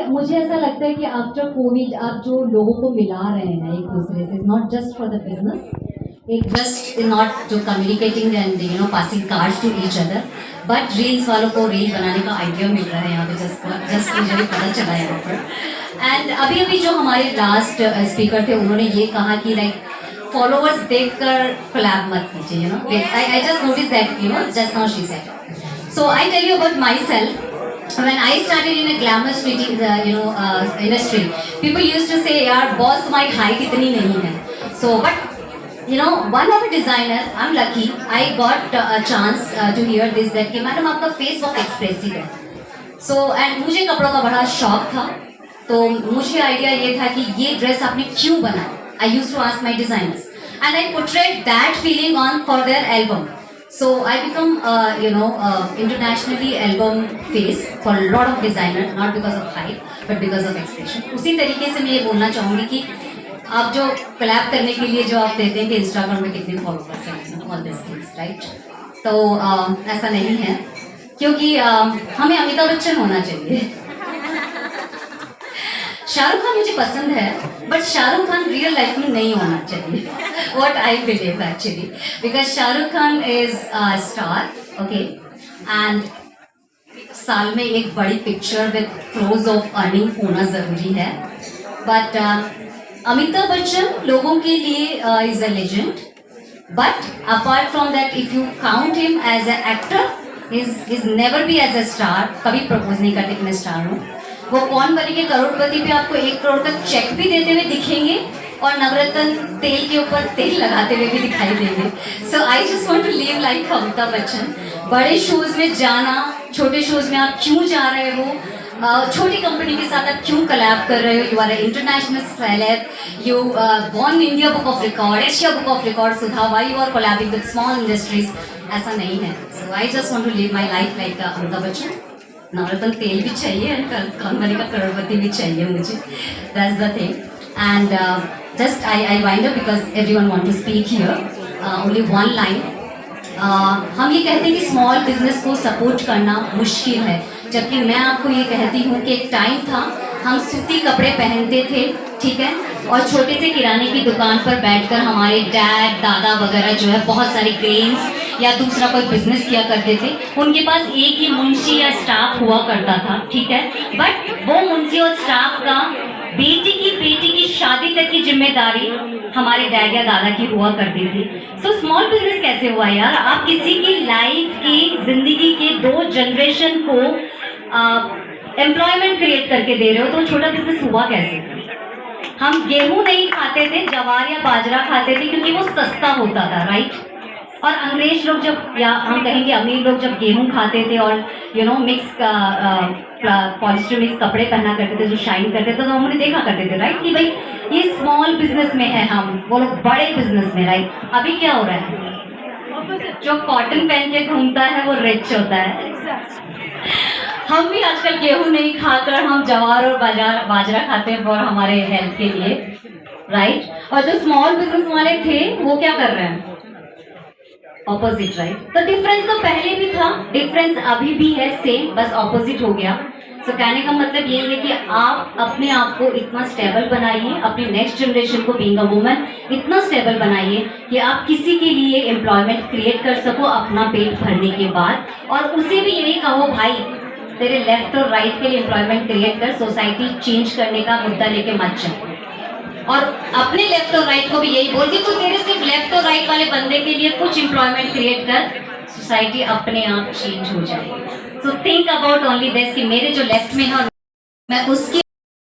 मुझे ऐसा लगता है कि आफ्टर कोविड आप जो लोगों को मिला रहे हैं एक दूसरे से, not just for the business, एक जस्ट नॉट जो communicating and passing cards to each other, but reels वालों को रील बनाने का आइडिया मिल रहा है यहाँ पे, जस्ट मुझे पता चला है यहाँ पर। एंड अभी जो हमारे लास्ट स्पीकर थे उन्होंने ये कहा कि लाइक फॉलोअर्स देखकर कोलैब मत कीजिए, I just notice that just now she said. So I tell you about myself. When I started in a glamour industry, people used to say, "यार boss तुम्हारी height इतनी नहीं है." So, but one of a designer, I'm lucky, I got a chance to hear this that कि madam आपका face बहुत expressive है. So, and मुझे कपड़ों का बड़ा शौक था, तो मुझे आइडिया ये था कि ये ड्रेस आपने क्यों बनाया. I used to ask my designers, and I portrayed that feeling on for their album. So I become, internationally album face for a lot of designers, not because of height, but because of expression. उसी तरीके से मैं ये बोलना चाहूँगी कि आप जो कोलैब करने के लिए जो आप देते हैं कि इंस्टाग्राम में कितने फॉलोअर्स हैं, ऑल दिस थिंग्स, राइट. तो ऐसा नहीं है, क्योंकि हमें अमिताभ बच्चन होना चाहिए. शाहरुख खान मुझे पसंद है, but Shahrukh Khan real life में नहीं होना चाहिए. What I believe actually, because Shahrukh Khan is a star, okay, and साल में एक बड़ी picture with crores of earning होना जरूरी है. बट अमिताभ बच्चन लोगों के लिए is a legend, but apart from that if you count him as a actor, is never be as a star. कभी प्रपोज नहीं करते कि मैं स्टार हूँ. वो कौन बनेंगे करोड़पति पे आपको 1 करोड़ का चेक भी देते हुए दिखेंगे और नवरत्न तेल के ऊपर तेल लगाते हुए भी दिखाई देंगे. So I just want to live like Amitabh Bachchan. बड़े शोज में जाना, छोटे शोज में आप क्यों जा रहे हो, छोटी कंपनी के साथ आप क्यों कोलैब कर रहे हो. You are a international celeb, you won India book of record, Asia book of record. Sudha, why you are collabing with small industries. ऐसा नहीं है. So I just want to live my life like Amitabh Bachchan. Navratna तेल भी चाहिए, कौन बनेगा करोड़पति भी चाहिए मुझे. That's the thing. And just I wind up because everyone want to speak here. Only one line. हम ये कहते हैं कि स्मॉल बिजनेस को सपोर्ट करना मुश्किल है, जबकि मैं आपको ये कहती हूँ कि एक टाइम था हम सूती कपड़े पहनते थे, ठीक है, और छोटे से किराने की दुकान पर बैठकर हमारे डैड दादा वगैरह जो है बहुत सारे ग्रेन्स या दूसरा कोई बिजनेस किया करते थे. उनके पास एक ही मुंशी या स्टाफ हुआ करता था, ठीक है, बट वो मुंशी और स्टाफ का बेटी की शादी तक की जिम्मेदारी हमारे डैड या दादा की हुआ करती थी. सो स्मॉल बिजनेस कैसे हुआ यार. आप किसी की लाइफ की जिंदगी के 2 जनरेशन को एम्प्लॉयमेंट क्रिएट करके दे रहे हो, तो छोटा बिजनेस हुआ कैसे. हम गेहूं नहीं खाते थे, जवार या बाजरा खाते थे क्योंकि वो सस्ता होता था, राइट. और अंग्रेज लोग जब, या हम कहेंगे अमीर लोग जब गेहूं खाते थे और मिक्स पॉलिस्टर मिक्स कपड़े पहना करते थे जो शाइन करते थे, तो हमने देखा करते थे, राइट, कि भाई ये स्मॉल बिजनेस में है, हम वो लोग बड़े बिजनेस में, राइट. अभी क्या हो रहा है, जो कॉटन पहन के घूमता है वो रिच होता है. हम भी आजकल गेहूं नहीं खाकर हम जवार और बाजरा खाते हैं और हमारे हेल्थ के लिए, राइट. और जो स्मॉल बिजनेस वाले थे वो क्या कर रहे हैं, ऑपोजिट, राइट. तो डिफरेंस तो पहले भी था, डिफरेंस अभी भी है सेम, बस ऑपोजिट हो गया. तो कहने का मतलब ये है कि आप अपने आप को इतना स्टेबल बनाइए, अपनी नेक्स्ट जनरेशन को बीइंग अ वुमन इतना स्टेबल बनाइए कि आप किसी के लिए एम्प्लॉयमेंट क्रिएट कर सको अपना पेट भरने के बाद. और उसे भी यही कहो, भाई तेरे लेफ्ट और राइट के लिए एम्प्लॉयमेंट क्रिएट कर, सोसाइटी चेंज करने का मुद्दा लेके मत चल. और अपने लेफ्ट और राइट को भी यही बोल कि तू तेरे सिर्फ लेफ्ट और राइट वाले बंदे के लिए कुछ एम्प्लॉयमेंट क्रिएट कर, सोसाइटी अपने आप चेंज हो जाएगी. So think about only this कि मेरे जो लेफ्ट में है और मैं उसकी